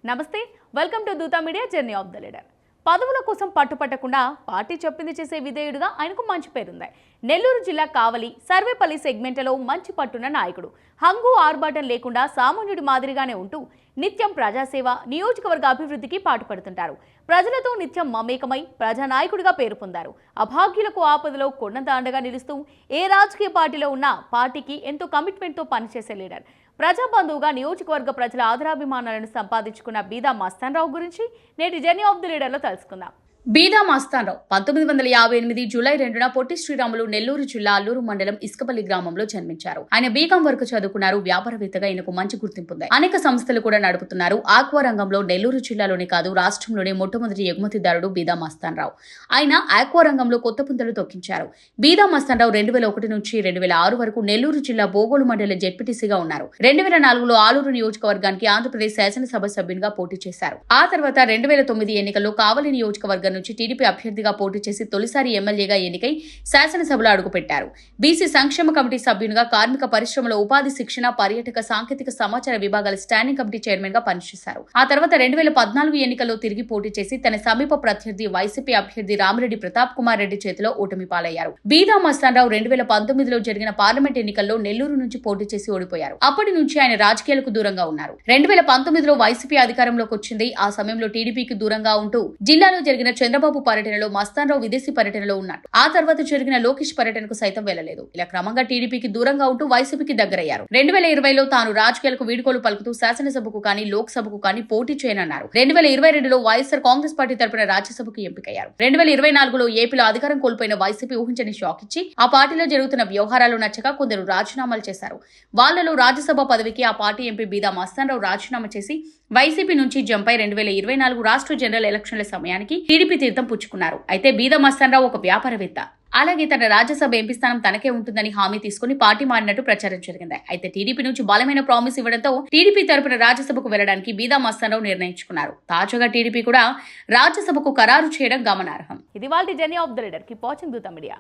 నమస్తే, welcome to Dootha media journey of the leader. పదవుల కోసం పట్టుపట్టకుండా పార్టీ చెప్పింది చేసే విధేయుడుగా ఆయనకు మంచి పేరుంది. నెల్లూరు జిల్లా కావలి సర్వేపల్లి సెగ్మెంట్లో మంచి పట్టున్న నాయకుడు. హంగు ఆర్భాటం లేకుండా సామాన్యుడి మాదిరిగానే ఉంటూ నిత్యం ప్రజాసేవ, నియోజకవర్గ అభివృద్ధికి పాటుపడుతుంటారు. ప్రజలతో నిత్యం మమేకమై ప్రజానాయకుడిగా పేరు పొందారు. అభాగ్యులకు ఆపదలో కొండంత అండగా నిలుస్తూ ఏ రాజకీయ పార్టీలో ఉన్నా పార్టీకి ఎంతో కమిట్మెంట్తో పనిచేసే లీడర్. ప్రజాబంధువుగా నియోజకవర్గ ప్రజల ఆదరాభిమానాలను సంపాదించుకున్న బీదా మస్తాన్రావు గురించి నేటి జర్నీ ఆఫ్ ది లీడర్లో తెలుసుకుందాం. బీదా మస్తాన్రావు 1958 జూలై 2న పొట్టి శ్రీరాములు నెల్లూరు జిల్లా అల్లూరు మండలం ఇసుకపల్లి గ్రామంలో జన్మించారు. ఆయన బీకాం వరకు చదువుకున్నారు. వ్యాపారవేత్తగా ఆయనకు మంచి గుర్తింపు ఉంది. అనేక సంస్థలు కూడా నడుపుతున్నారు. ఆక్వా రంగంలో నెల్లూరు జిల్లాలోనే కాదు రాష్ట్రంలోనే మొట్టమొదటి ఎగుమతిదారుడు బీదా మస్తాన్రావు. ఆయన ఆక్వా రంగంలో కొత్త పుంతలు తొక్కించారు. బీదా మస్తాన్రావు 2001 నుంచి 2006 వరకు నెల్లూరు జిల్లా బోగోలు మండల జెడ్పీటీసీగా ఉన్నారు. 2004లో ఆలూరు నియోజకవర్గానికి ఆంధ్రప్రదేశ్ శాసనసభ సభ్యునిగా పోటీ చేశారు. ఆ తర్వాత 2009 ఎన్నికల్లో కావలి నియోజకవర్గం నుంచి టీడీపీ అభ్యర్థిగా పోటీ చేసి తొలిసారి ఎమ్మెల్యేగా ఎన్నికై శాసనసభలో అడుగుపెట్టారు. బీసీ సంక్షేమ కమిటీ సభ్యునిగా కార్మిక పరిశ్రమలో ఉపాధి శిక్షణ, పర్యాటక, సాంకేతిక, సమాచార విభాగాల స్టాండింగ్ కమిటీ చైర్మన్ గా పనిచేశారు. ఆ తర్వాత 2014 ఎన్నికల్లో తిరిగి పోటీ చేసి తన సమీప ప్రత్యర్థి వైసీపీ అభ్యర్థి రామిరెడ్డి ప్రతాప్ కుమార్ రెడ్డి చేతిలో ఓటమి పాలయ్యారు. బీదా మస్తాన్రావు 2019లో జరిగిన పార్లమెంట్ ఎన్నికల్లో నెల్లూరు నుంచి పోటీ చేసి ఓడిపోయారు. అప్పటి నుంచి ఆయన రాజకీయాలకు దూరంగా ఉన్నారు. 2019లో వైసీపీ అధికారంలోకి వచ్చింది. ఆ సమయంలో టీడీపీకి దూరంగా ఉంటూ జిల్లాలో జరిగిన చంద్రబాబు పర్యటనలో మస్తాన్రావు విదేశీ పర్యటనలో ఉన్నారు. ఆ తర్వాత జరిగిన లోకేష్ పర్యటనకు సైతం వెళ్లలేదు. ఇలా క్రమంగా టీడీపీకి దూరంగా ఉంటూ వైసీపీకి దగ్గరయ్యారు. 2020లో తాను రాజకీయాలకు వీడ్కోలు పలుకుతూ శాసనసభకు కానీ లోక్సభకు కానీ పోటీ చేయనన్నారు. 2022లో వైఎస్ఆర్ కాంగ్రెస్ పార్టీ తరపున రాజ్యసభకు ఎంపికయ్యారు. 2024లో ఏపీలో అధికారం కోల్పోయిన వైసీపీ ఊహించని షాక్ ఇచ్చి ఆ పార్టీలో జరుగుతున్న వ్యవహారాలు నచ్చక కొందరు రాజీనామాలు చేశారు. వాళ్లలో రాజ్యసభ పదవికి ఆ పార్టీ ఎంపీ బీదా మస్తాన్రావు రాజీనామా చేసి వైసీపీ నుంచి జంపై 2024 రాష్ట్ర జనరల్ ఎలక్షన్ల సమయానికి టీడీపీ తీర్థం పుచ్చుకున్నారు. అయితే బీదా మస్తాన్రావు ఒక వ్యాపారవేత్త. అలాగే తన రాజ్యసభ ఎంపీ స్థానం తనకే ఉంటుందని హామీ తీసుకుని పార్టీ మారినట్టు ప్రచారం జరిగింది. అయితే టీడీపీ నుంచి బలమైన ప్రామిస్ ఇవ్వడంతో టీడీపీ తరపున రాజ్యసభకు వెళ్లడానికి బీదా మస్తాన్రావు నిర్ణయించుకున్నారు. తాజాగా టీడీపీ కూడా రాజ్యసభకు ఖరారు చేయడం గమనార్హం. ఇది వాళ్ళ journey of the leader. Keep watching Dootha media.